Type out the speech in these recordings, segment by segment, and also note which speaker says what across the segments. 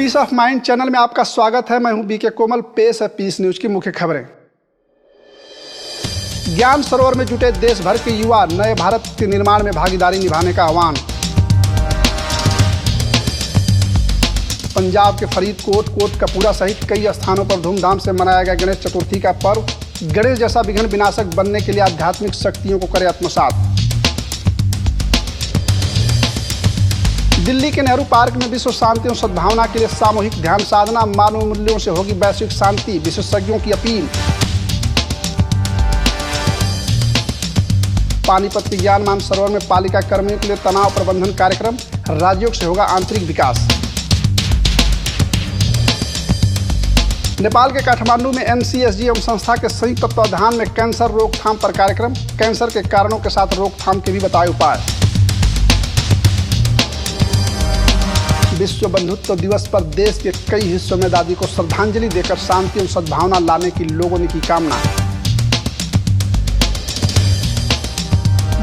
Speaker 1: Piece of mind channel में आपका स्वागत है। मैं हूं बीके कोमल। पेश है पीस न्यूज की मुख्य खबरें। ज्ञान सरोवर में जुटे देश भर के युवा, नए भारत के निर्माण में भागीदारी निभाने का आह्वान। पंजाब के फरीदकोट, कोटकपूरा सहित कई स्थानों पर धूमधाम से मनाया गया गणेश चतुर्थी का पर्व। गणेश जैसा विघ्न विनाशक बनने के लिए आध्यात्मिक शक्तियों को करे आत्मसात। दिल्ली के नेहरू पार्क में विश्व शांति और सद्भावना के लिए सामूहिक ध्यान साधना। मानव मूल्यों से होगी वैश्विक शांति, विशेषज्ञों की अपील। पानीपत के ज्ञान मानसरोवर में पालिका कर्मियों के लिए तनाव प्रबंधन कार्यक्रम। राज्यों से होगा आंतरिक विकास। नेपाल के काठमांडू में NCSG एवं संस्था के संयुक्त तत्वाधान में कैंसर रोकथाम पर कार्यक्रम। कैंसर के कारणों के साथ रोकथाम के भी बताए उपाय। विश्व बंधुत्व दिवस पर देश के कई हिस्सों में दादी को श्रद्धांजलि देकर शांति और सद्भावना लाने की लोगों ने की कामना।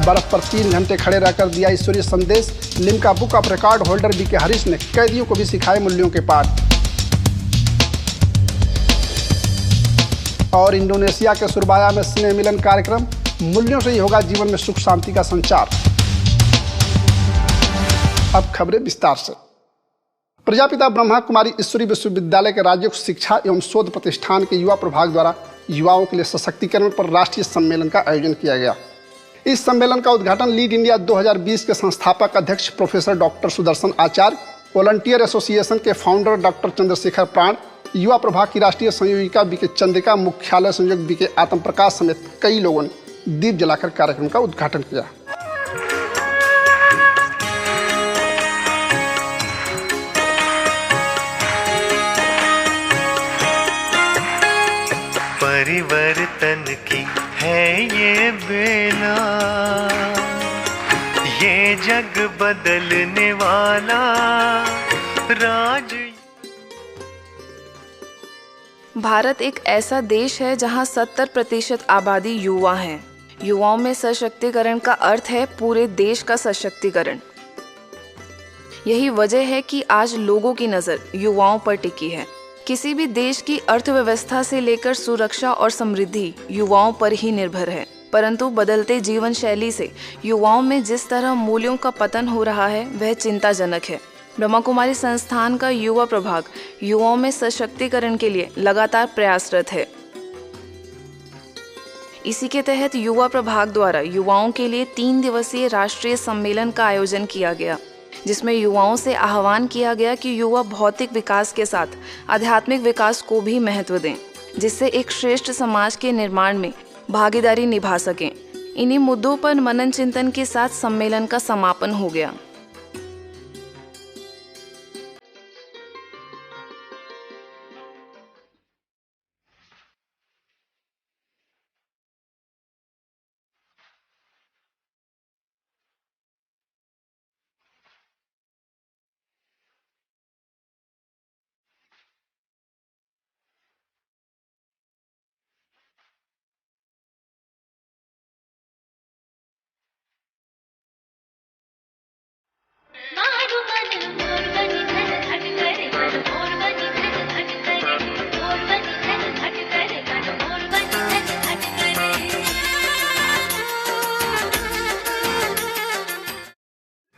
Speaker 1: बर्फ पर 3 घंटे खड़े रहकर दिया ईश्वरीय संदेश। Limca book of record holder BK Harish ने कैदियों को भी सिखाए मूल्यों के पाठ। और इंडोनेशिया के सुरबाया में स्नेह मिलन कार्यक्रम। मूल्यों से ही होगा जीवन में सुख शांति का संचार। अब खबरें विस्तार से। प्रजापिता ब्रह्मा कुमारी ईश्वरी विश्वविद्यालय के राज्य शिक्षा एवं शोध प्रतिष्ठान के युवा प्रभाग द्वारा युवाओं के लिए सशक्तिकरण पर राष्ट्रीय सम्मेलन का आयोजन किया गया। इस सम्मेलन का उद्घाटन लीड इंडिया 2020 के संस्थापक अध्यक्ष प्रोफेसर डॉक्टर सुदर्शन आचार्य, वॉलंटियर एसोसिएशन के फाउंडर डॉक्टर चंद्रशेखर प्राण, युवा प्रभाग की राष्ट्रीय संयोजिका बीके चंद्रिका, मुख्यालय संयोजक बीके आत्म प्रकाश समेत कई लोगों ने दीप जलाकर कार्यक्रम का उद्घाटन किया।
Speaker 2: परिवर्तन की है ये बेला, ये जग बदलने वाला राज।
Speaker 3: भारत एक ऐसा देश है जहां 70% आबादी युवा हैं। युवाओं में सशक्तिकरण का अर्थ है पूरे देश का सशक्तिकरण। यही वजह है कि आज लोगों की नज़र युवाओं पर टिकी है। किसी भी देश की अर्थव्यवस्था से लेकर सुरक्षा और समृद्धि युवाओं पर ही निर्भर है। परंतु बदलते जीवन शैली से युवाओं में जिस तरह मूल्यों का पतन हो रहा है वह चिंताजनक है। ब्रह्मा कुमारी संस्थान का युवा प्रभाग युवाओं में सशक्तिकरण के लिए लगातार प्रयासरत है। इसी के तहत युवा प्रभाग द्वारा युवाओं के लिए 3 दिवसीय राष्ट्रीय सम्मेलन का आयोजन किया गया, जिसमें युवाओं से आह्वान किया गया कि युवा भौतिक विकास के साथ आध्यात्मिक विकास को भी महत्व दें, जिससे एक श्रेष्ठ समाज के निर्माण में भागीदारी निभा सकें। इन्हीं मुद्दों पर मनन चिंतन के साथ सम्मेलन का समापन हो गया।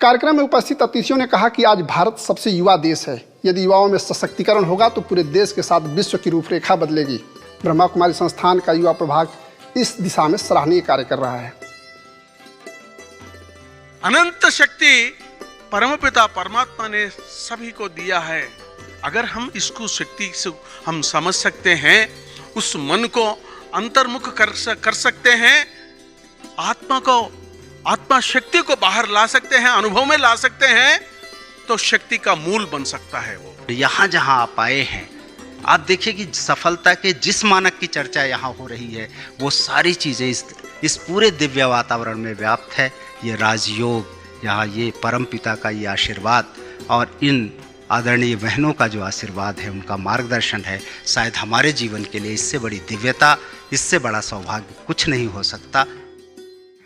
Speaker 1: कार्यक्रम में उपस्थित अतिथियों ने कहा कि आज भारत सबसे युवा देश है। यदि युवाओं में सशक्तिकरण होगा तो पूरे देश के साथ विश्व की रूपरेखा बदलेगी। ब्रह्मा कुमारी संस्थान का युवा प्रभाग इस दिशा में सराहनीय कार्य कर रहा है।
Speaker 4: अनंत शक्ति परमपिता परमात्मा ने सभी को दिया है। अगर हम इसको शक्ति से हम समझ सकते हैं, उस मन को अंतर्मुख कर सकते हैं, आत्मा शक्ति को बाहर ला सकते हैं, अनुभव में ला सकते हैं, तो शक्ति का मूल बन सकता है वो।
Speaker 5: यहाँ जहाँ आप आए हैं, आप देखिए कि सफलता के जिस मानक की चर्चा यहाँ हो रही है, वो सारी चीज़ें इस पूरे दिव्य वातावरण में व्याप्त है। ये राजयोग, यहाँ ये परमपिता का ये आशीर्वाद और इन आदरणीय बहनों का जो आशीर्वाद है, उनका मार्गदर्शन है, शायद हमारे जीवन के लिए इससे बड़ी दिव्यता, इससे बड़ा सौभाग्य कुछ नहीं हो सकता।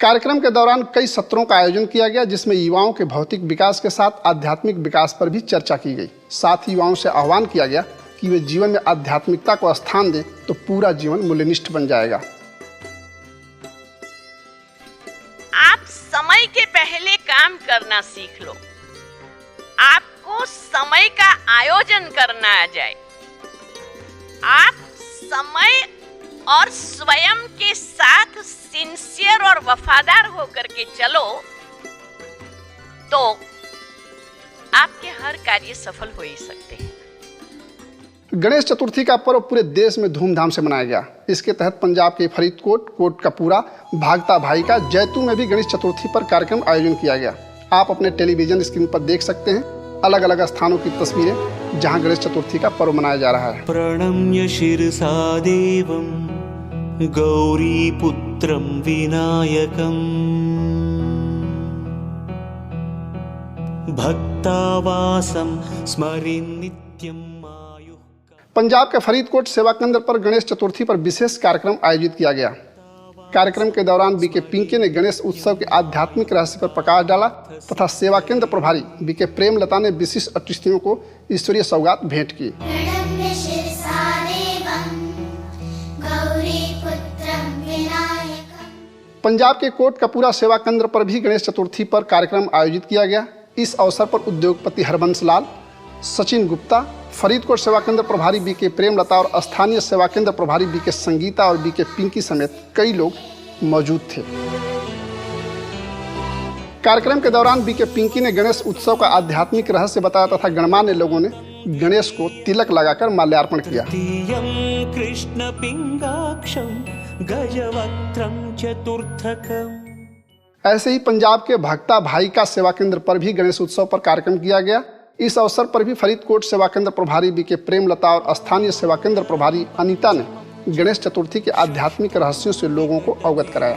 Speaker 1: कार्यक्रम के दौरान कई सत्रों का आयोजन किया गया, जिसमें युवाओं के भौतिक विकास के साथ आध्यात्मिक विकास पर भी चर्चा की गई। साथ ही युवाओं से आह्वान किया गया कि वे जीवन में आध्यात्मिकता को स्थान दें तो पूरा जीवन मूल्यनिष्ठ बन जाएगा।
Speaker 6: आप समय के पहले काम करना सीख लो। आपको समय का आयोजन करना आ जाए। आप समय और स्वयं के साथ सिंसियर और वफादार होकर के चलो तो आपके हर कार्य सफल हो ही सकते हैं।
Speaker 1: गणेश चतुर्थी का पर्व पूरे देश में धूमधाम से मनाया गया। इसके तहत पंजाब के फरीदकोट, कोटकपूरा, भागता भाई का, जैतू में भी गणेश चतुर्थी पर कार्यक्रम आयोजन किया गया। आप अपने टेलीविजन स्क्रीन पर देख सकते हैं अलग अलग स्थानों की तस्वीरें जहां गणेश चतुर्थी का पर्व मनाया जा रहा है।
Speaker 7: प्रणम्य शिरसा देवं गौरी पुत्रं विनायकं भक्तावासं स्मरेन् नित्यं।
Speaker 1: पंजाब के फरीदकोट सेवा केंद्र पर गणेश चतुर्थी पर विशेष कार्यक्रम आयोजित किया गया। कार्यक्रम के दौरान बीके पिंकी ने गणेश उत्सव के आध्यात्मिक रहस्य पर प्रकाश डाला तथा सेवा केंद्र प्रभारी बीके प्रेमलता ने विशिष्ट अतिथियों को ईश्वरीय सौगात भेंट की। पंजाब के कोटकपूरा सेवा केंद्र पर भी गणेश चतुर्थी पर कार्यक्रम आयोजित किया गया। इस अवसर पर उद्योगपति हरबंस लाल, सचिन गुप्ता, फरीदकोट सेवा केंद्र प्रभारी बीके प्रेमलता और स्थानीय सेवा केंद्र प्रभारी बीके संगीता और बीके पिंकी समेत कई लोग मौजूद थे। कार्यक्रम के दौरान बीके पिंकी ने गणेश उत्सव का आध्यात्मिक रहस्य बताया तथा गणमान्य लोगों ने गणेश को तिलक लगाकर माल्यार्पण किया।
Speaker 7: कृष्ण पिंगाक्षं गजवक्त्रं चतुर्थकम्।
Speaker 1: ऐसे ही पंजाब के भक्ता भाई का सेवा केंद्र पर भी गणेश उत्सव पर कार्यक्रम किया गया। इस अवसर पर भी फरीदकोट सेवा केंद्र प्रभारी बीके प्रेमलता और स्थानीय सेवा केंद्र प्रभारी अनीता ने गणेश चतुर्थी के आध्यात्मिक रहस्यों से लोगों को अवगत कराया।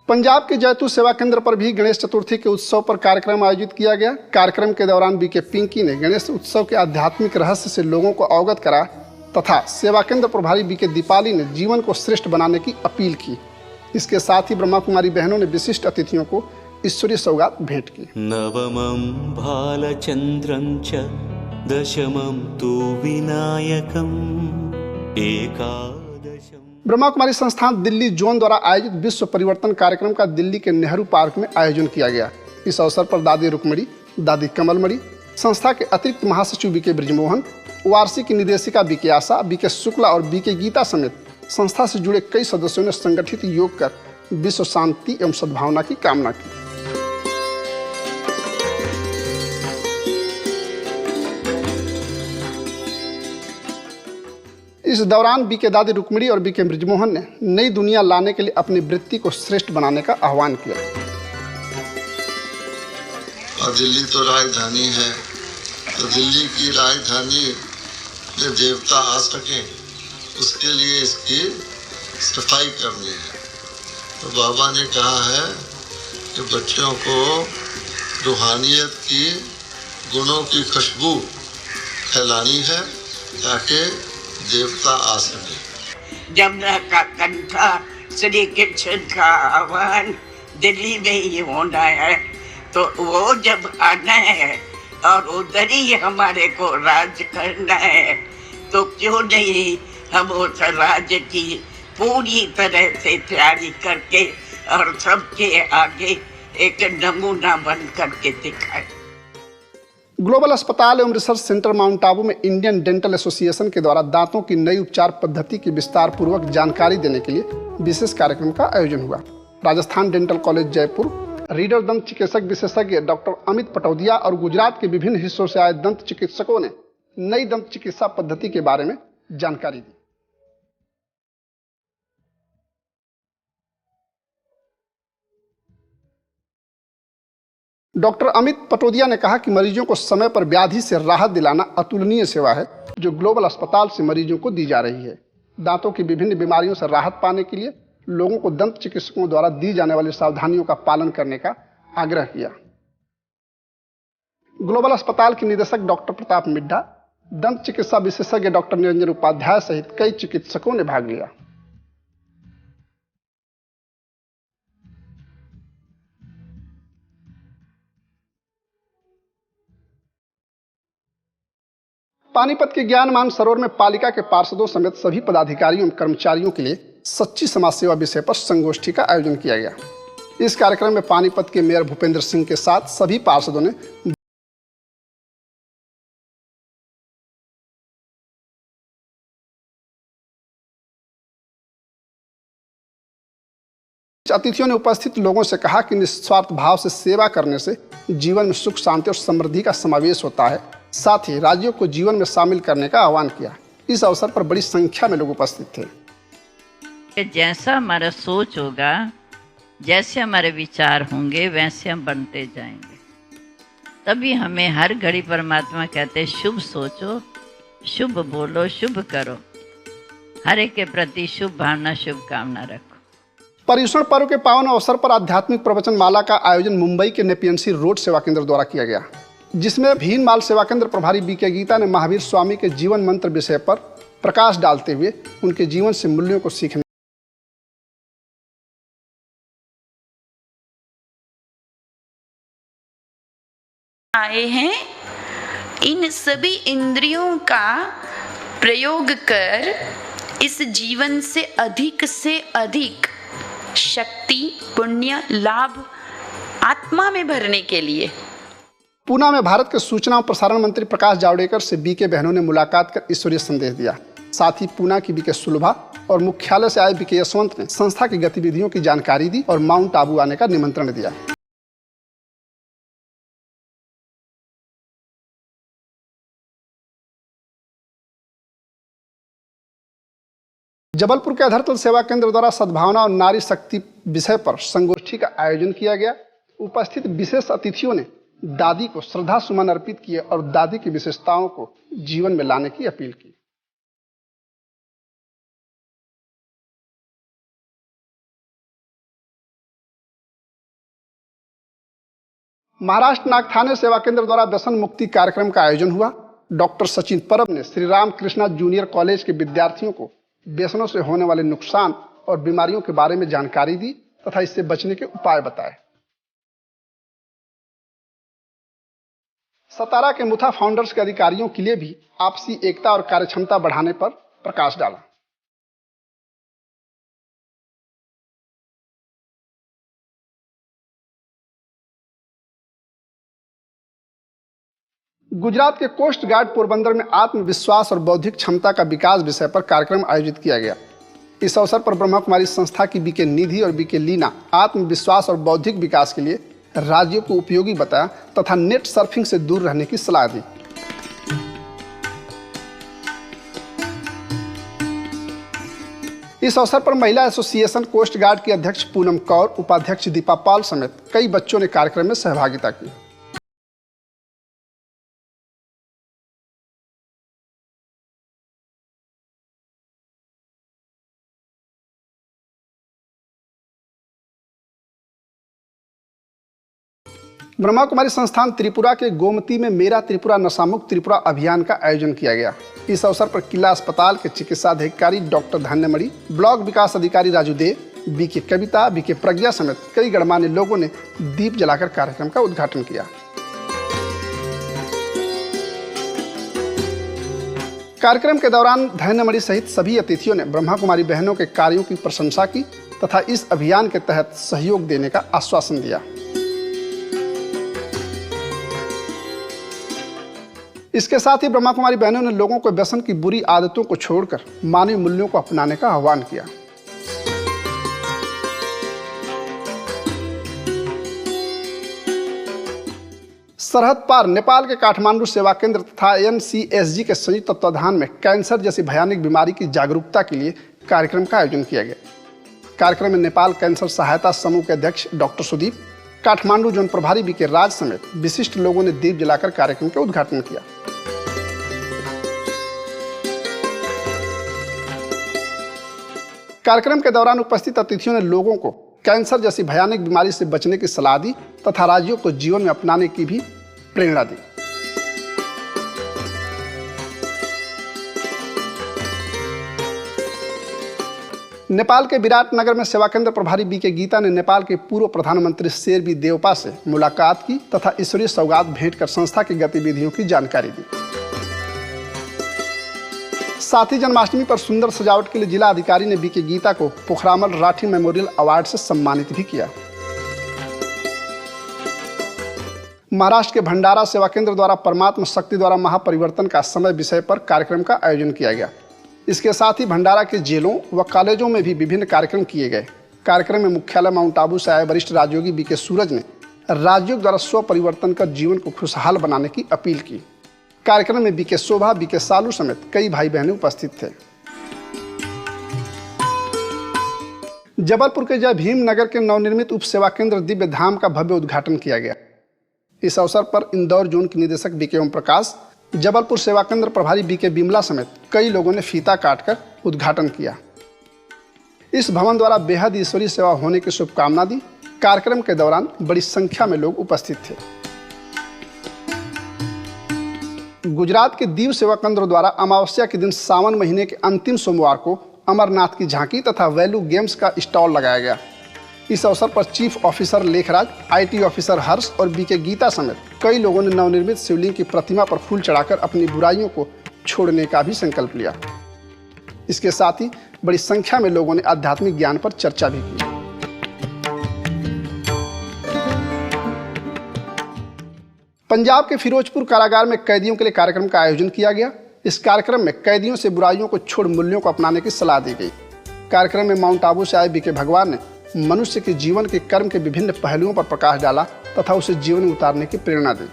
Speaker 1: पंजाब के जैतू सेवा केंद्र पर भी गणेश चतुर्थी के उत्सव पर कार्यक्रम आयोजित किया गया। कार्यक्रम के दौरान बीके पिंकी ने गणेश उत्सव के आध्यात्मिक रहस्य से लोगों को अवगत कराया तथा सेवा केंद्र प्रभारी बीके दीपाली ने जीवन को श्रेष्ठ बनाने की अपील की। इसके साथ ही ब्रह्मा कुमारी बहनों ने विशिष्ट अतिथियों को ईश्वरीय सौगात भेंट की।
Speaker 7: नवमं भालचंद्रं च दशमं तु विनायकम् एकादशम्।
Speaker 1: ब्रह्मा कुमारी संस्थान दिल्ली जोन द्वारा आयोजित विश्व परिवर्तन कार्यक्रम का दिल्ली के नेहरू पार्क में आयोजन किया गया। इस अवसर पर दादी रुक्मणी, दादी कमलमणि, संस्था के अतिरिक्त महासचिव बीके ब्रिजमोहन, ओआरसी की निदेशिका बीके आशा, बीके शुक्ला और बीके गीता समेत संस्था से जुड़े कई सदस्यों ने संगठित योग कर विश्व शांति एवं सद्भावना की कामना की। इस दौरान बीके दादी रुक्मणी और बीके ब्रिजमोहन ने नई दुनिया लाने के लिए अपनी वृत्ति को श्रेष्ठ बनाने का आह्वान किया।
Speaker 8: और दिल्ली तो राजधानी है, तो दिल्ली की राजधानी में देवता आ सके उसके लिए इसकी सफाई करनी है। तो बाबा ने कहा है कि बच्चों को रूहानियत की गुणों की खुशबू फैलानी है ताकि देवता आ सके।
Speaker 9: जमुना का कंठा श्री कृष्ण का आह्वान दिल्ली में ही होना है, तो वो जब आना है और उधर ही हमारे को राज करना है, तो क्यों नहीं हम उस राज्य की पूरी तरह से तैयारी करके और सबके आगे एक नमूना बन करके दिखाएं।
Speaker 1: ग्लोबल अस्पताल एवं रिसर्च सेंटर माउंट आबू में इंडियन डेंटल एसोसिएशन के द्वारा दांतों की नई उपचार पद्धति की विस्तार पूर्वक जानकारी देने के लिए विशेष कार्यक्रम का आयोजन हुआ। Rajasthan dental college Jaipur, reader दंत चिकित्सक विशेषज्ञ डॉक्टर अमित पटौदिया और गुजरात के विभिन्न हिस्सों से आए दंत चिकित्सकों ने नई दंत चिकित्सा पद्धति के बारे में जानकारी दी। डॉक्टर अमित पटौदिया ने कहा कि मरीजों को समय पर व्याधि से राहत दिलाना अतुलनीय सेवा है जो ग्लोबल अस्पताल से मरीजों को दी जा रही है। दांतों की विभिन्न बीमारियों से राहत पाने के लिए लोगों को दंत चिकित्सकों द्वारा दी जाने वाली सावधानियों का पालन करने का आग्रह किया। ग्लोबल अस्पताल के निदेशक डॉक्टर प्रताप मिड्ढा, दंत चिकित्सा विशेषज्ञ डॉक्टर निरंजन उपाध्याय सहित कई चिकित्सकों ने भाग लिया। पानीपत के ज्ञान सरोवर में पालिका के पार्षदों समेत सभी पदाधिकारियों और कर्मचारियों के लिए सच्ची समाज सेवा विषय पर संगोष्ठी का आयोजन किया गया। इस कार्यक्रम में पानीपत के मेयर भूपेंद्र सिंह के साथ सभी पार्षदों ने अतिथियों ने उपस्थित लोगों से कहा कि निस्वार्थ भाव से सेवा करने से जीवन में सुख, शांति और समृद्धि का समावेश होता है। साथ ही राज्यों को जीवन में शामिल करने का आह्वान किया। इस अवसर पर बड़ी संख्या में लोग उपस्थित थे।
Speaker 10: जैसा हमारा सोच होगा, जैसे हमारे विचार होंगे, वैसे हम बनते जाएंगे। तभी हमें हर घड़ी परमात्मा कहते हैं, शुभ सोचो, शुभ बोलो, शुभ करो, हर एक के प्रति शुभ भावना, शुभ कामना रखो।
Speaker 1: पर्युषण पर्व के पावन अवसर पर आध्यात्मिक प्रवचन माला का आयोजन मुंबई के नेपियंसी रोड सेवा केंद्र द्वारा किया गया, जिसमें भीन माल सेवा केंद्र प्रभारी बीके गीता ने महावीर स्वामी के जीवन मंत्र विषय पर प्रकाश डालते हुए उनके जीवन से मूल्यों को सीखने
Speaker 11: आए हैं। इन सभी इंद्रियों का प्रयोग कर इस जीवन से अधिक शक्ति, पुण्य, लाभ आत्मा में भरने के लिए।
Speaker 1: पूना में भारत के सूचना और प्रसारण मंत्री प्रकाश जावड़ेकर से बीके बहनों ने मुलाकात कर ईश्वरीय संदेश दिया। साथ ही पूना की बीके सुलभा और मुख्यालय से आए बीके यशवंत ने संस्था की गतिविधियों की जानकारी दी और माउंट आबू आने का निमंत्रण दिया। जबलपुर के अधरतल सेवा केंद्र द्वारा सद्भावना और नारी शक्ति विषय पर संगोष्ठी का आयोजन किया गया। उपस्थित विशेष अतिथियों ने दादी को श्रद्धा सुमन अर्पित किए और दादी की विशेषताओं को जीवन में लाने की अपील की। महाराष्ट्र नागठाणे सेवा केंद्र द्वारा व्यसन मुक्ति कार्यक्रम का आयोजन हुआ। डॉक्टर सचिन परब ने श्री राम कृष्णा जूनियर कॉलेज के विद्यार्थियों को व्यसनों से होने वाले नुकसान और बीमारियों के बारे में जानकारी दी तथा इससे बचने के उपाय बताए। सतारा के मुथा फाउंडर्स के अधिकारियों के लिए भी आपसी एकता और कार्यक्षमता बढ़ाने पर प्रकाश डाला। गुजरात के कोस्ट गार्ड पोरबंदर में आत्मविश्वास और बौद्धिक क्षमता का विकास विषय पर कार्यक्रम आयोजित किया गया। इस अवसर पर ब्रह्मा कुमारी संस्था की बीके निधि और बीके लीना आत्मविश्वास और बौद्धिक विकास के लिए राज्यों को उपयोगी बताया तथा नेट सर्फिंग से दूर रहने की सलाह दी। इस अवसर पर महिला एसोसिएशन कोस्ट गार्ड की अध्यक्ष पूनम कौर, उपाध्यक्ष दीपा पाल समेत कई बच्चों ने कार्यक्रम में सहभागिता की। ब्रह्मा कुमारी संस्थान त्रिपुरा के गोमती में मेरा त्रिपुरा नशामुक्त त्रिपुरा अभियान का आयोजन किया गया। इस अवसर पर किला अस्पताल के चिकित्सा अधिकारी डॉक्टर धन्यमणि, ब्लॉक विकास अधिकारी राजू दे, बीके कविता, बीके प्रज्ञा समेत कई गणमान्य लोगों ने दीप जलाकर कार्यक्रम का उद्घाटन किया। कार्यक्रम के दौरान धन्यमणि सहित सभी अतिथियों ने ब्रह्मा कुमारी बहनों के कार्यों की प्रशंसा की तथा इस अभियान के तहत सहयोग देने का आश्वासन दिया। इसके साथ ही ब्रह्मा कुमारी बहनों ने लोगों को व्यसन की बुरी आदतों को छोड़कर मानवीय मूल्यों को अपनाने का आह्वान किया। सरहद पार नेपाल के काठमांडू सेवा केंद्र तथा NCSG के संयुक्त तत्वाधान में कैंसर जैसी भयानक बीमारी की जागरूकता के लिए कार्यक्रम का आयोजन किया गया। कार्यक्रम में नेपाल कैंसर सहायता समूह के अध्यक्ष डॉक्टर सुदीप, काठमांडू जोन प्रभारी बीके राज समेत विशिष्ट लोगों ने दीप जलाकर कार्यक्रम का उद्घाटन किया। कार्यक्रम के दौरान उपस्थित अतिथियों ने लोगों को कैंसर जैसी भयानक बीमारी से बचने की सलाह दी तथा राज्यों को जीवन में अपनाने की भी प्रेरणा दी। नेपाल के विराटनगर में सेवा केंद्र प्रभारी बीके गीता ने नेपाल के पूर्व प्रधानमंत्री शेरबी देवपा से मुलाकात की तथा ईश्वरीय सौगात भेंट कर संस्था की गतिविधियों की जानकारी दी। साथ ही जन्माष्टमी पर सुंदर सजावट के लिए जिला अधिकारी ने बीके गीता को पोखरामल राठी मेमोरियल अवार्ड से सम्मानित भी किया। महाराष्ट्र के भंडारा सेवा केंद्र द्वारा परमात्मा शक्ति द्वारा महापरिवर्तन का समय विषय पर कार्यक्रम का आयोजन किया गया। इसके साथ ही भंडारा के जेलों व कॉलेजों में भी विभिन्न कार्यक्रम किए गए। कार्यक्रम में मुख्यालय माउंट आबू से आए वरिष्ठ राजयोगी बीके सूरज ने राजयोग द्वारा स्व परिवर्तन कर जीवन को खुशहाल बनाने की अपील की। कार्यक्रम में बीके शोभा, बीके सालू समेत कई भाई बहनें उपस्थित थे। जबलपुर के जय भीम नगर के नवनिर्मित उप सेवा केंद्र दिव्य धाम का भव्य उद्घाटन किया गया। इस अवसर पर इंदौर जोन के निदेशक बीके ओम प्रकाश, जबलपुर सेवा केंद्र प्रभारी बीके बिमला समेत कई लोगों ने फीता काटकर उद्घाटन किया। इस भवन द्वारा बेहद ईश्वरीय सेवा होने की शुभकामना दी। कार्यक्रम के दौरान बड़ी संख्या में लोग उपस्थित थे। गुजरात के दीव सेवा केंद्र द्वारा अमावस्या के दिन सावन महीने के अंतिम सोमवार को अमरनाथ की झांकी तथा वैल्यू गेम्स का स्टॉल लगाया गया। इस अवसर पर chief officer Lekhraj, IT officer Harsh और बीके गीता समेत कई लोगों ने नवनिर्मित शिवलिंग की प्रतिमा पर फूल चढ़ाकर अपनी बुराइयों को छोड़ने का भी संकल्प लिया। इसके साथ ही बड़ी संख्या में लोगों ने आध्यात्मिक ज्ञान पर चर्चा भी की। पंजाब के फिरोजपुर कारागार में कैदियों के लिए कार्यक्रम का आयोजन किया गया। इस कार्यक्रम में कैदियों से बुराइयों को छोड़ मूल्यों को अपनाने की सलाह दी गई। कार्यक्रम में माउंट आबू से आए बीके भगवान ने मनुष्य के जीवन के कर्म के विभिन्न पहलुओं पर प्रकाश डाला तथा उसे जीवन में उतारने की प्रेरणा दी।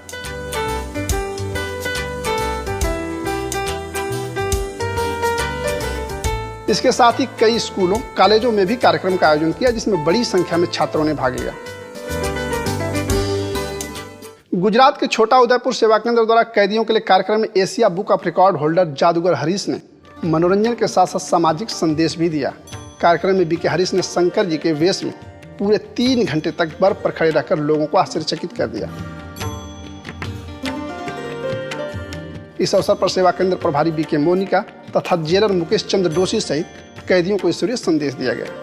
Speaker 1: इसके साथ ही कई स्कूलों, कॉलेजों में भी कार्यक्रम का आयोजन किया, जिसमें बड़ी संख्या में छात्रों ने भाग लिया। गुजरात के छोटा उदयपुर सेवा केंद्र द्वारा कैदियों के लिए कार्यक्रम में Asia book of record holder जादूगर हरीश ने मनोरंजन के साथ साथ सामाजिक संदेश भी दिया। कार्यक्रम में बीके हरीश ने शंकर जी के वेश में पूरे 3 घंटे तक बर्फ पर खड़े रहकर लोगों को आश्चर्यचकित कर दिया। इस अवसर पर सेवा केंद्र प्रभारी बीके मोनिका तथा जेलर मुकेश चंद्र दोषी सहित कैदियों को ईश्वरीय संदेश दिया गया।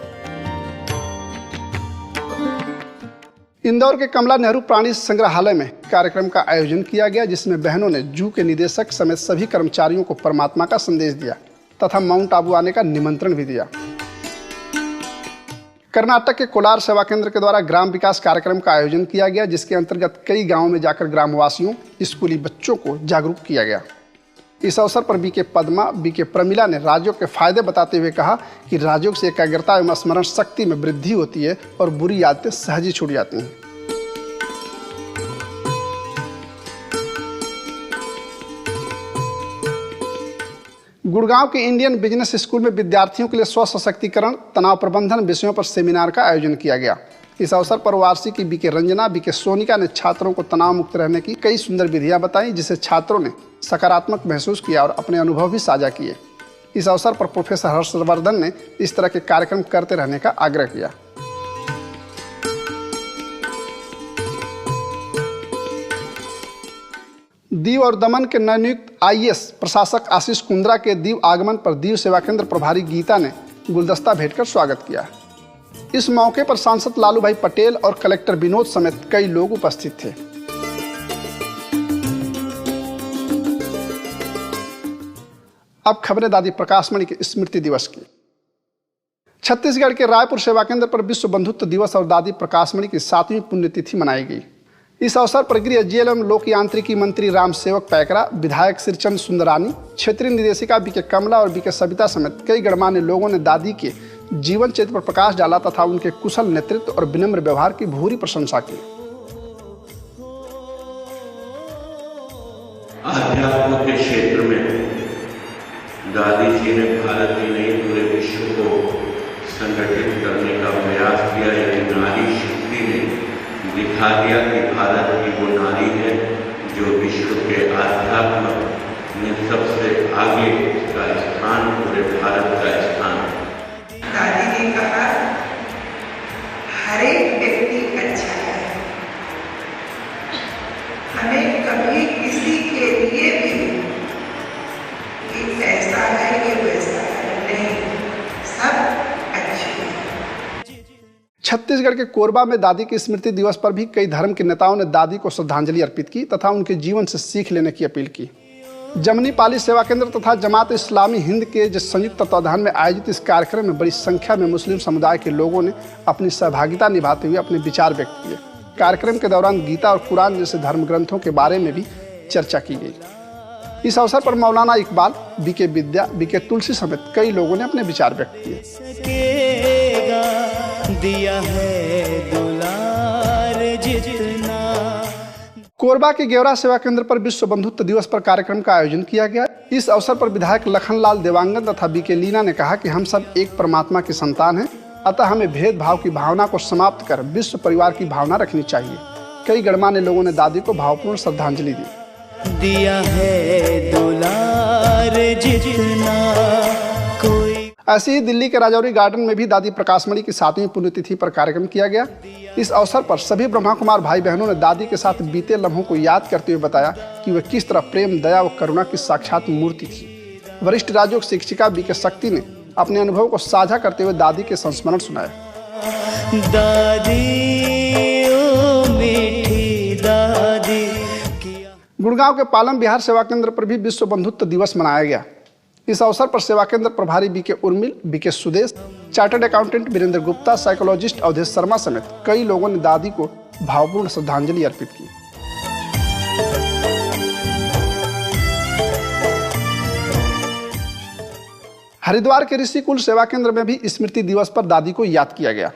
Speaker 1: इंदौर के कमला नेहरू प्राणी संग्रहालय में कार्यक्रम का आयोजन किया गया, जिसमें बहनों ने जू के निदेशक समेत सभी कर्मचारियों को परमात्मा का संदेश दिया तथा माउंट आबू आने का निमंत्रण भी दिया। कर्नाटक के कोलार सेवा केंद्र के द्वारा ग्राम विकास कार्यक्रम का आयोजन किया गया, जिसके अंतर्गत कई गांवों में जाकर ग्रामवासियों, स्कूली बच्चों को जागरूक किया गया। इस अवसर पर बीके पद्मा, बीके प्रमिला ने राजयोग के फायदे बताते हुए कहा कि राजयोग से एकाग्रता एवं स्मरण शक्ति में वृद्धि होती है और बुरी आदतें सहज ही छूट जाती हैं। गुड़गांव के इंडियन बिजनेस स्कूल में विद्यार्थियों के लिए स्व सशक्तिकरण, तनाव प्रबंधन विषयों पर सेमिनार का आयोजन किया गया। इस अवसर पर वार्षिकी बीके रंजना, बीके सोनिका ने छात्रों को तनाव मुक्त रहने की कई सुंदर विधियां बताई, जिसे छात्रों ने सकारात्मक महसूस किया और अपने अनुभव भी साझा किए। इस अवसर पर प्रोफेसर हर्षवर्धन ने इस तरह के कार्यक्रम करते रहने का आग्रह किया। दीव और दमन के नवनियुक्त IAS प्रशासक आशीष कुंद्रा के दीव आगमन पर दीव सेवा केंद्र प्रभारी गीता ने गुलदस्ता भेंटकर स्वागत किया। इस मौके पर सांसद लालू भाई पटेल और कलेक्टर विनोद समेत कई लोग उपस्थित थे। अब खबरें दादी प्रकाशमणि के स्मृति दिवस की। छत्तीसगढ़ के रायपुर सेवा केंद्र पर विश्व बंधुत्व दिवस और दादी प्रकाशमणि की 7वीं पुण्यतिथि मनाई गई। इस अवसर पर गृह, जेल एवं लोक यांत्रिकी मंत्री रामसेवक पैकरा, विधायक श्रीचंद सुंदरानी, क्षेत्रीय निदेशिका बीके कमला और बीके सविता समेत कई गणमान्य लोगों ने दादी के जीवन चरित्र पर प्रकाश डाला तथा उनके कुशल नेतृत्व और विनम्र व्यवहार की भूरी प्रशंसा की।
Speaker 12: अध्यात्म के क्षेत्र में दादी जी ने भारत ही नहीं पूरे विश्व को संगठित करने का प्रयास किया। यानी नारी शक्ति ने दिखा दिया कि भारत की वो नारी है जो विश्व के आध्यात्म में सबसे आगे का स्थान, पूरे भारत का स्थान।
Speaker 13: दादी ने कहा हर एक व्यक्ति अच्छा है, हमें कभी किसी के लिए भी कि ऐसा है कि वैसा है नहीं, सब अच्छे हैं।
Speaker 1: छत्तीसगढ़ के कोरबा में दादी के स्मृति दिवस पर भी कई धर्म के नेताओं ने दादी को श्रद्धांजलि अर्पित की तथा उनके जीवन से सीख लेने की अपील की। जमनी पाली सेवा केंद्र तथा जमात इस्लामी हिंद के संयुक्त तत्वाधान में आयोजित इस कार्यक्रम में बड़ी संख्या में मुस्लिम समुदाय के लोगों ने अपनी सहभागिता निभाते हुए अपने विचार व्यक्त किए। कार्यक्रम के दौरान गीता और कुरान जैसे धर्म ग्रंथों के बारे में भी चर्चा की गई। इस अवसर पर मौलाना इकबाल, बीके विद्या, बीके तुलसी समेत कई लोगों ने अपने विचार व्यक्त किए। कोरबा के गेवरा सेवा केंद्र पर विश्व बंधुत्व दिवस पर कार्यक्रम का आयोजन किया गया। इस अवसर पर विधायक लखनलाल देवांगन तथा बीके लीना ने कहा कि हम सब एक परमात्मा की संतान हैं, अतः हमें भेदभाव की भावना को समाप्त कर विश्व परिवार की भावना रखनी चाहिए। कई गणमान्य लोगों ने दादी को भावपूर्ण श्रद्धांजलि दी।
Speaker 7: दिया है दुलार जितना कोई।
Speaker 1: ऐसे ही दिल्ली के राजौरी गार्डन में भी दादी प्रकाशमणि की 7वीं पुण्यतिथि पर कार्यक्रम किया गया। इस अवसर पर सभी ब्रह्मा कुमार भाई बहनों ने दादी के साथ बीते लम्हों को याद करते हुए बताया कि वह किस तरह प्रेम, दया व करुणा की साक्षात मूर्ति थी। वरिष्ठ राजयोग शिक्षिका बीके शक्ति ने अपने अनुभव को साझा करते हुए दादी के संस्मरण सुनाए।
Speaker 7: दादी ओ मीठी दादी।
Speaker 1: गुड़गांव के पालम बिहार सेवा केंद्र पर भी विश्व बंधुत्व दिवस मनाया गया। इस अवसर पर सेवा केंद्र प्रभारी BK Urmil, BK Sudesh, chartered accountant Virendra Gupta, psychologist Avdhesh Sharma समेत कई लोगों ने दादी को भावपूर्ण श्रद्धांजलि अर्पित की। हरिद्वार के ऋषिकुल सेवा केंद्र में भी स्मृति दिवस पर दादी को याद किया गया।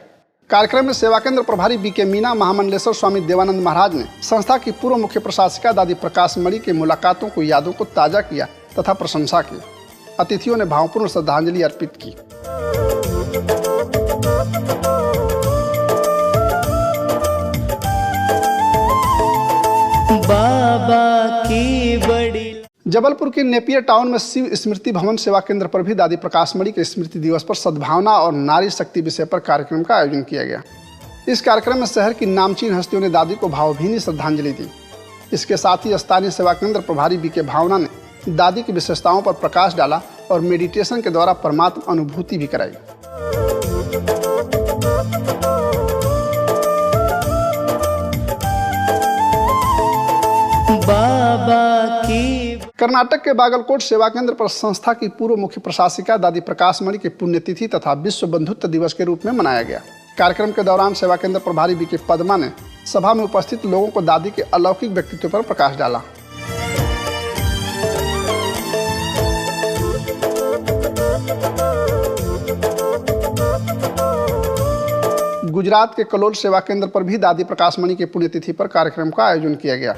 Speaker 1: कार्यक्रम में सेवा केंद्र प्रभारी बीके मीना, महामंडलेश्वर स्वामी देवानंद महाराज ने संस्था की पूर्व मुख्य प्रशासिका दादी प्रकाशमणि के मुलाकातों को यादों को ताजा किया तथा प्रशंसा की। अतिथियों ने भावपूर्ण श्रद्धांजलि अर्पित की।
Speaker 7: बाबा की बड़ी।
Speaker 1: जबलपुर के नेपियर टाउन में शिव स्मृति भवन सेवा केंद्र पर भी दादी प्रकाशमणि के स्मृति दिवस पर सद्भावना और नारी शक्ति विषय पर कार्यक्रम का आयोजन किया गया। इस कार्यक्रम में शहर की नामचीन हस्तियों ने दादी को भावभीनी श्रद्धांजलि दी। इसके साथ ही स्थानीय सेवा केंद्र प्रभारी बीके भावना ने दादी की विशेषताओं पर प्रकाश डाला और मेडिटेशन के द्वारा परमात्मा अनुभूति भी कराई।
Speaker 7: बाबा की।
Speaker 1: कर्नाटक के बागलकोट सेवा केंद्र पर संस्था की पूर्व मुख्य प्रशासिका दादी प्रकाशमणि की पुण्यतिथि तथा विश्व बंधुत्व दिवस के रूप में मनाया गया। कार्यक्रम के दौरान सेवा केंद्र प्रभारी बीके पद्मा ने सभा में उपस्थित लोगों को दादी के अलौकिक व्यक्तित्व पर प्रकाश डाला। गुजरात के कलोल सेवा केंद्र पर भी दादी प्रकाशमणि की पुण्यतिथि पर कार्यक्रम का आयोजन किया गया।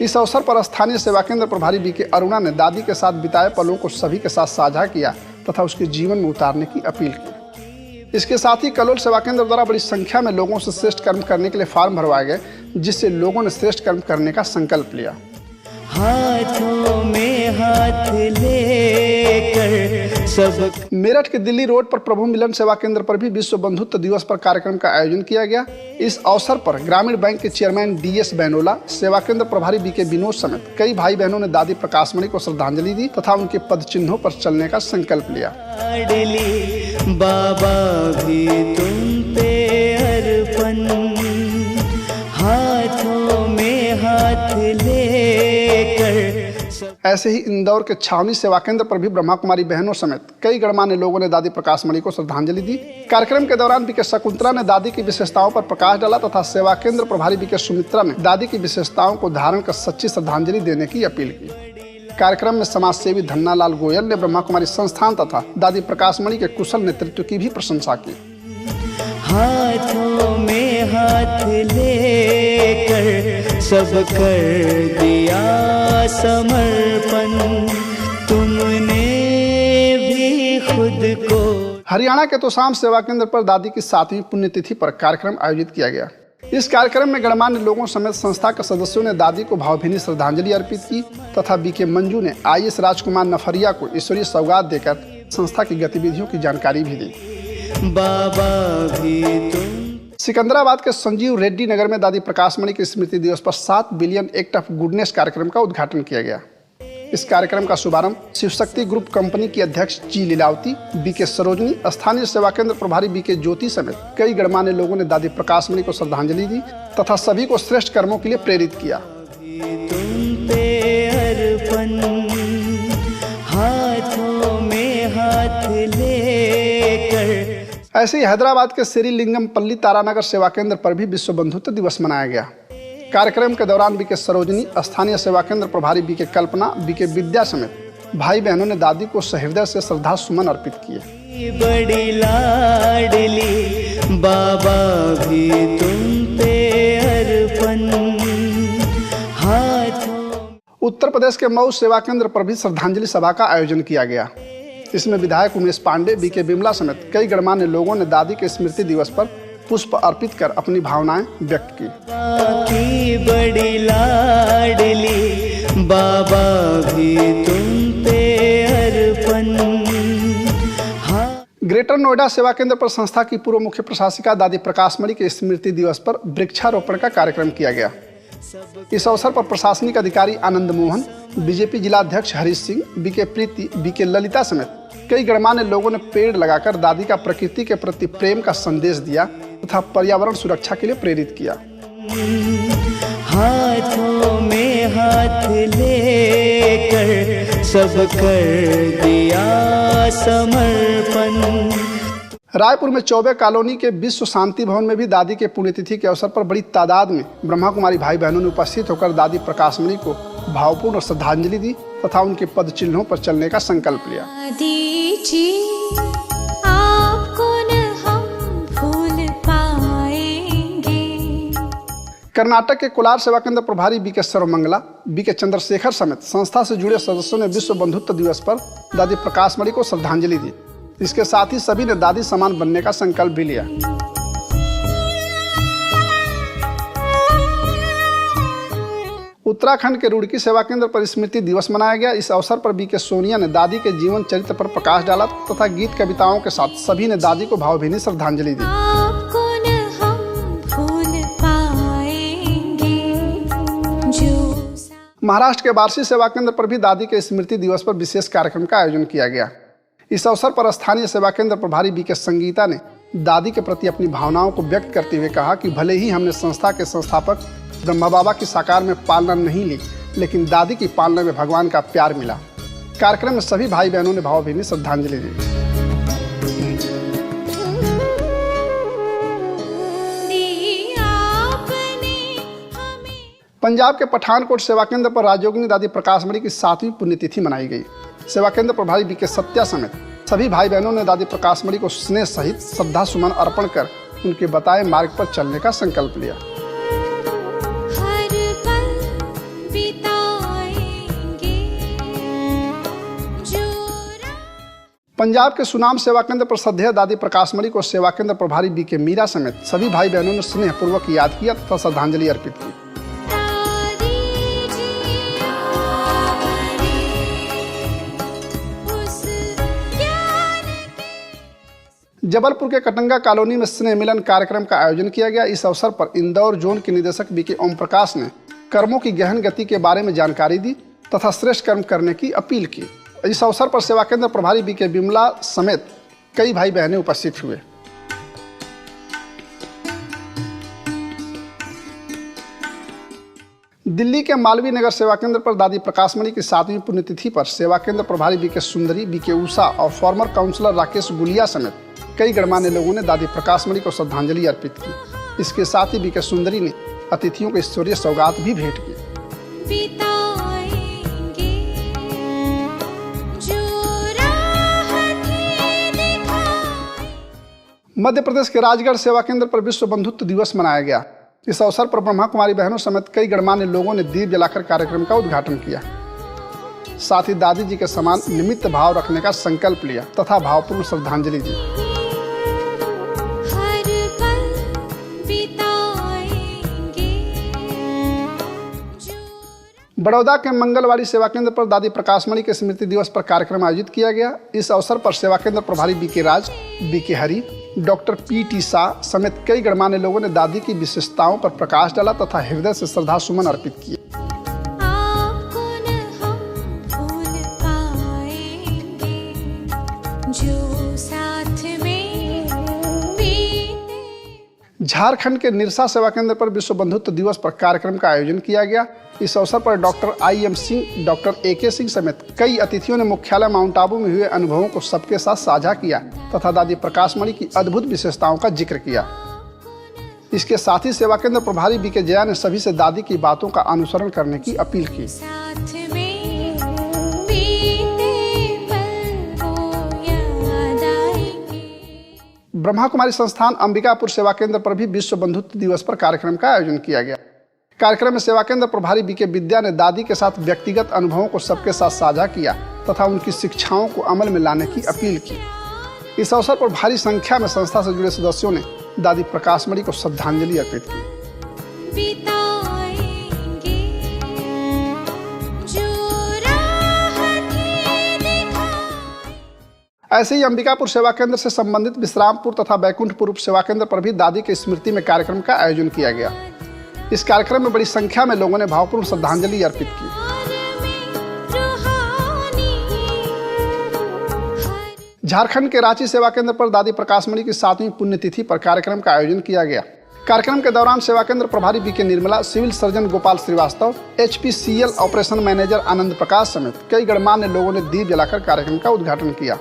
Speaker 1: इस अवसर पर स्थानीय सेवा केंद्र प्रभारी बीके अरुणा ने दादी के साथ बिताए पलों को सभी के साथ साझा किया तथा उसके जीवन में उतारने की अपील की। इसके साथ ही कलोल सेवा केंद्र द्वारा बड़ी संख्या में लोगों से श्रेष्ठ कर्म करने के लिए फॉर्म भरवाए गए, जिससे लोगों ने श्रेष्ठ कर्म करने का संकल्प लिया।
Speaker 7: हाथों में हाथ लेकर सब।
Speaker 1: मेरठ के दिल्ली रोड पर प्रभु मिलन सेवा केंद्र पर भी विश्व बंधुत्व दिवस पर कार्यक्रम का आयोजन किया गया। इस अवसर पर ग्रामीण बैंक के चेयरमैन DS बैनोला, सेवा केंद्र प्रभारी बीके विनोद समेत कई भाई बहनों ने दादी प्रकाशमणि को श्रद्धांजलि दी तथा उनके पद चिन्हों पर चलने का संकल्प लिया।
Speaker 7: बाबा भी तुम पे अर्पण, हाथों में हाथ लेकर।
Speaker 1: ऐसे ही इंदौर के छावनी सेवा केंद्र पर भी ब्रह्मा कुमारी बहनों समेत कई गणमान्य लोगों ने दादी प्रकाशमणि को श्रद्धांजलि दी। कार्यक्रम के दौरान बीके शकुंतला ने दादी की विशेषताओं पर प्रकाश डाला तथा सेवा केंद्र प्रभारी बीके सुमित्रा ने दादी की विशेषताओं को धारण कर सच्ची श्रद्धांजलि देने की अपील की। कार्यक्रम में समाज सेवी धन्नालाल गोयल ने ब्रह्मा कुमारी संस्थान तथा दादी प्रकाशमणि के कुशल नेतृत्व की भी प्रशंसा की।
Speaker 7: हाथों में हाथ लेकर सब कर दिया समर्पण, तुमने भी खुद को।
Speaker 1: हरियाणा के तोशाम सेवा केंद्र पर दादी की 7वीं पुण्यतिथि पर कार्यक्रम आयोजित किया गया। इस कार्यक्रम में गणमान्य लोगों समेत संस्था के सदस्यों ने दादी को भावभीनी श्रद्धांजलि अर्पित की तथा बीके मंजू ने IAS राजकुमार नफरिया को ईश्वरीय सौगात देकर संस्था की गतिविधियों की जानकारी भी दी।
Speaker 7: बाबा भी तुम।
Speaker 1: सिकंदराबाद के संजीव रेड्डी नगर में दादी प्रकाशमणि के स्मृति दिवस पर 7 बिलियन एक्ट ऑफ गुडनेस कार्यक्रम का उद्घाटन किया गया। इस कार्यक्रम का शुभारंभ शिवशक्ति ग्रुप कंपनी की अध्यक्ष जी लीलावती, बीके सरोजनी, स्थानीय सेवा केंद्र प्रभारी बीके ज्योति समेत कई गणमान्य लोगों ने दादी प्रकाशमणि को श्रद्धांजलि दी तथा सभी को श्रेष्ठ कर्मों के लिए प्रेरित किया।
Speaker 7: तुम पे अर्पण। लेकर।
Speaker 1: ऐसे ही हैदराबाद के श्रीलिंगम पल्ली तारानगर सेवा केंद्र पर भी विश्व बंधुत्व दिवस मनाया गया। कार्यक्रम के दौरान बीके सरोजनी, स्थानीय सेवा केंद्र प्रभारी बीके कल्पना, बीके विद्या समेत भाई बहनों ने दादी को सहृदय से श्रद्धा सुमन अर्पित किए।
Speaker 7: बड़ी लाडली बाबा भी तुम पे अर्पण हाथों।
Speaker 1: उत्तर प्रदेश के मऊ सेवा केंद्र पर भी श्रद्धांजलि सभा का आयोजन किया गया। इसमें विधायक उमेश पांडे, बीके बिमला समेत कई गणमान्य लोगों ने दादी के स्मृति दिवस पर पुष्प अर्पित कर अपनी भावनाएं व्यक्त की।
Speaker 7: बड़ी लाडली बाबा भी तुम पे अर्पण।
Speaker 1: ग्रेटर नोएडा सेवा केंद्र पर संस्था की पूर्व मुख्य प्रशासिका दादी प्रकाशमणि के स्मृति दिवस पर वृक्षारोपण का कार्यक्रम किया गया। इस अवसर पर प्रशासनिक अधिकारी आनंद मोहन, बीजेपी जिला अध्यक्ष हरीश सिंह, बीके प्रीति, बीके ललिता समेत कई गणमान्य लोगों ने पेड़ लगाकर दादी का प्रकृति के प्रति प्रेम का संदेश दिया तथा पर्यावरण सुरक्षा के लिए प्रेरित किया।
Speaker 7: हाथों में हाथ लेकर सब कर दिया समर्पण।
Speaker 1: रायपुर में चौबे कॉलोनी के विश्व शांति भवन में भी दादी के पुण्यतिथि के अवसर पर बड़ी तादाद में ब्रह्मा कुमारी भाई बहनों ने उपस्थित होकर दादी प्रकाशमणि को भावपूर्ण श्रद्धांजलि दी तथा उनके पद चिन्हों पर चलने का संकल्प लिया। कर्नाटक के कोलार सेवा केंद्र प्रभारी बीके सर्वमंगला, बीके चंद्रशेखर समेत संस्था से जुड़े सदस्यों ने विश्व बंधुत्व दिवस पर दादी प्रकाशमणि को श्रद्धांजलि दी। इसके साथ ही सभी ने दादी समान बनने का संकल्प भी लिया। उत्तराखंड के रुड़की सेवा केंद्र पर स्मृति दिवस मनाया गया। इस अवसर पर बीके सोनिया ने दादी के जीवन चरित्र पर प्रकाश डाला तथा गीत कविताओं के साथ सभी ने दादी को भावभीनी श्रद्धांजलि दी। महाराष्ट्र के बार्शी सेवा केंद्र पर भी दादी के स्मृति दिवस पर विशेष कार्यक्रम का आयोजन किया गया। इस अवसर पर स्थानीय सेवा केंद्र प्रभारी बीके संगीता ने दादी के प्रति अपनी भावनाओं को व्यक्त करते हुए कहा कि भले ही हमने संस्था के संस्थापक ब्रह्मा बाबा की साकार में पालना नहीं ली, लेकिन दादी की पालना में भगवान का प्यार मिला। कार्यक्रम में सभी भाई बहनों ने भावभीनी श्रद्धांजलि दी। पंजाब के पठानकोट सेवा केंद्र पर राजयोगिनी दादी प्रकाशमणि की 7वीं पुण्यतिथि मनाई गई। सेवा केंद्र प्रभारी बीके सत्या समेत सभी भाई बहनों ने दादी प्रकाशमणि को स्नेह सहित श्रद्धा सुमन अर्पण कर उनके बताए मार्ग पर चलने का संकल्प लिया। पंजाब के सुनाम सेवा केंद्र पर श्रद्धेय दादी प्रकाशमणि को सेवा केंद्र प्रभारी बीके मीरा समेत सभी भाई बहनों ने स्नेह पूर्वक याद किया तथा श्रद्धांजलि अर्पित की। जबलपुर के कटंगा कॉलोनी में स्नेह मिलन कार्यक्रम का आयोजन किया गया। इस अवसर पर इंदौर जोन के निदेशक बीके ओम प्रकाश ने कर्मों की गहन गति के बारे में जानकारी दी तथा श्रेष्ठ कर्म करने की अपील की। इस अवसर पर सेवा केंद्र प्रभारी बीके बिमला समेत कई भाई बहनें उपस्थित हुए। दिल्ली के मालवीय नगर सेवा केंद्र पर दादी प्रकाशमणि की 7वीं पुण्यतिथि पर सेवा केंद्र प्रभारी बीके सुंदरी, बीके उषा और फॉर्मर काउंसलर राकेश गुलिया समेत कई गणमान्य लोगों ने दादी प्रकाशमणि को श्रद्धांजलि अर्पित की। इसके साथ ही बीके सुंदरी ने अतिथियों को ईश्वरीय सौगात भी भेंट की। मध्य प्रदेश के राजगढ़ सेवा केंद्र पर विश्व बंधुत्व दिवस मनाया गया। इस अवसर पर ब्रह्मा कुमारी बहनों समेत कई गणमान्य लोगों ने दीप जलाकर कार्यक्रम का उद्घाटन किया। साथ ही दादी जी के समान निमित्त भाव रखने का संकल्प लिया तथा भावपूर्ण श्रद्धांजलि दी। बड़ौदा के मंगलवाड़ी सेवा केंद्र पर दादी प्रकाशमणि के स्मृति दिवस पर कार्यक्रम आयोजित किया गया। इस अवसर पर सेवा केंद्र प्रभारी BK Raj, BK Hari, doctor P T. Shah समेत कई गणमान्य लोगों ने दादी की विशेषताओं पर प्रकाश डाला तथा हृदय से श्रद्धा सुमन अर्पित किए। झारखंड के निरसा सेवा केंद्र पर विश्व बंधुत्व दिवस पर कार्यक्रम का आयोजन किया गया। इस अवसर पर doctor IM Singh, doctor AK Singh समेत कई अतिथियों ने मुख्यालय माउंट आबू में हुए अनुभवों को सबके साथ साझा किया तथा दादी प्रकाशमणि की अद्भुत विशेषताओं का जिक्र किया। इसके साथ ही सेवा केंद्र प्रभारी BK जया ने सभी से दादी की बातों का अनुसरण करने की अपील की। ब्रह्मा कुमारी संस्थान अंबिकापुर सेवा केंद्र पर भी विश्व बंधुत्व दिवस पर कार्यक्रम का आयोजन किया गया। कार्यक्रम में सेवा केंद्र प्रभारी BK विद्या ने दादी के साथ व्यक्तिगत अनुभवों को सबके साथ साझा किया तथा उनकी शिक्षाओं को अमल में लाने की अपील की। इस अवसर पर भारी संख्या में संस्था से जुड़े सदस्यों ने दादी प्रकाशमणि को श्रद्धांजलि अर्पित की। ऐसे ही अंबिकापुर सेवा केंद्र से संबंधित विश्रामपुर तथा बैकुंठपुर सेवा केंद्र पर भी दादी की स्मृति में कार्यक्रम का आयोजन किया गया। इस कार्यक्रम में बड़ी संख्या में लोगों ने भावपूर्ण श्रद्धांजलि अर्पित की। झारखंड के रांची सेवा केंद्र पर दादी प्रकाशमणि की 7वीं पुण्यतिथि पर कार्यक्रम का आयोजन किया गया। कार्यक्रम के दौरान सेवा केंद्र प्रभारी BK Nirmala, civil surgeon Gopal Shrivastava, HPCL operation manager Anand Prakash समेत कई गणमान्य लोगों ने दीप जलाकर कार्यक्रम का उद्घाटन किया।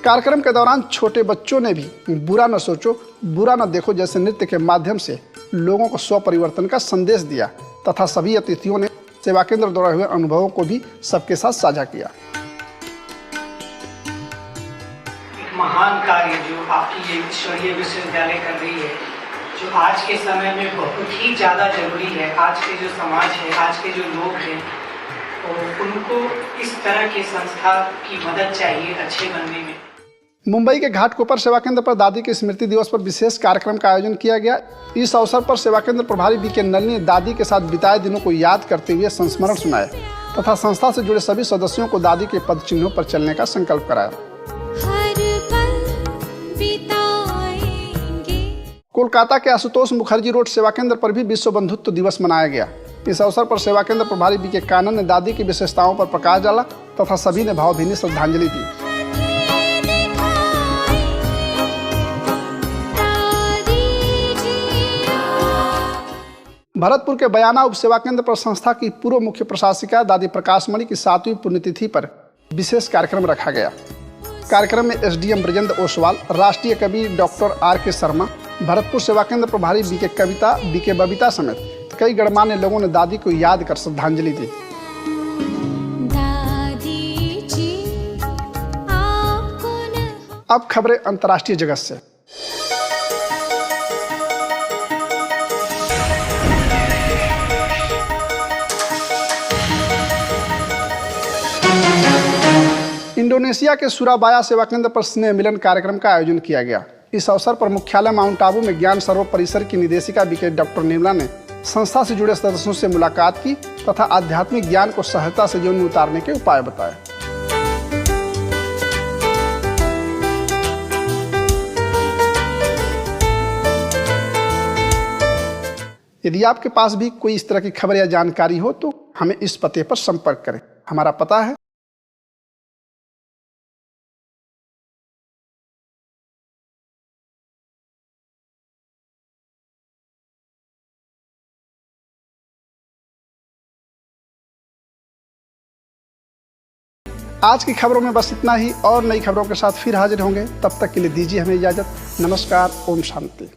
Speaker 1: कार्यक्रम के दौरान छोटे बच्चों ने भी बुरा न सोचो बुरा न देखो जैसे नृत्य के माध्यम से लोगों को स्व परिवर्तन का संदेश दिया तथा सभी अतिथियों ने सेवा केंद्र द्वारा हुए अनुभवों को भी सबके साथ साझा किया।
Speaker 14: महान कार्य जो आपकी ये ईश्वरीय विश्वविद्यालय कर रही है, जो आज के समय में बहुत ही ज़्यादा जरूरी है। आज के जो समाज है, आज के जो लोग हैं, और उनको इस तरह की संस्था की मदद चाहिए अच्छे बनने में।
Speaker 1: मुंबई के घाटकोपर सेवा केंद्र पर दादी के स्मृति दिवस पर विशेष कार्यक्रम का आयोजन किया गया। इस अवसर पर सेवा केंद्र प्रभारी BK नलिनी ने दादी के साथ बिताए दिनों को याद करते हुए संस्मरण सुनाए तथा संस्था से जुड़े सभी सदस्यों को दादी के पद चिन्हों पर चलने का संकल्प कराया। कोलकाता के आशुतोष मुखर्जी रोड सेवा केंद्र पर भी विश्व बंधुत्व दिवस मनाया गया। इस अवसर पर सेवा केंद्र प्रभारी BK कानन ने दादी की विशेषताओं पर प्रकाश डाला तथा सभी ने भावभीनी श्रद्धांजलि दी। भरतपुर के बयाना उप सेवा केंद्र पर संस्था की पूर्व मुख्य प्रशासिका दादी प्रकाशमणि की 7वीं पुण्यतिथि पर विशेष कार्यक्रम रखा गया। कार्यक्रम में SDM ब्रजेंद्र ओसवाल, राष्ट्रीय कवि डॉक्टर RK शर्मा, भरतपुर सेवा केंद्र प्रभारी BK कविता, BK बबीता समेत कई गणमान्य लोगों ने दादी को याद कर श्रद्धांजलि दी। अब खबरें अंतर्राष्ट्रीय जगत से। इंडोनेशिया के सुराबाया सेवा केंद्र पर स्नेह मिलन कार्यक्रम का आयोजन किया गया। इस अवसर पर मुख्यालय माउंट आबू में ज्ञान सरोवर परिसर की निदेशिका BK डॉक्टर निर्मला ने संस्था से जुड़े सदस्यों से मुलाकात की तथा आध्यात्मिक ज्ञान को सहजता से जीवन में उतारने के उपाय बताए। यदि आपके पास भी कोई इस तरह की खबर या जानकारी हो तो हमें इस पते पर संपर्क करें। हमारा पता है आज की खबरों में बस इतना ही। और नई खबरों के साथ फिर हाजिर होंगे। तब तक के लिए दीजिए हमें इजाजत। नमस्कार। ओम शांति।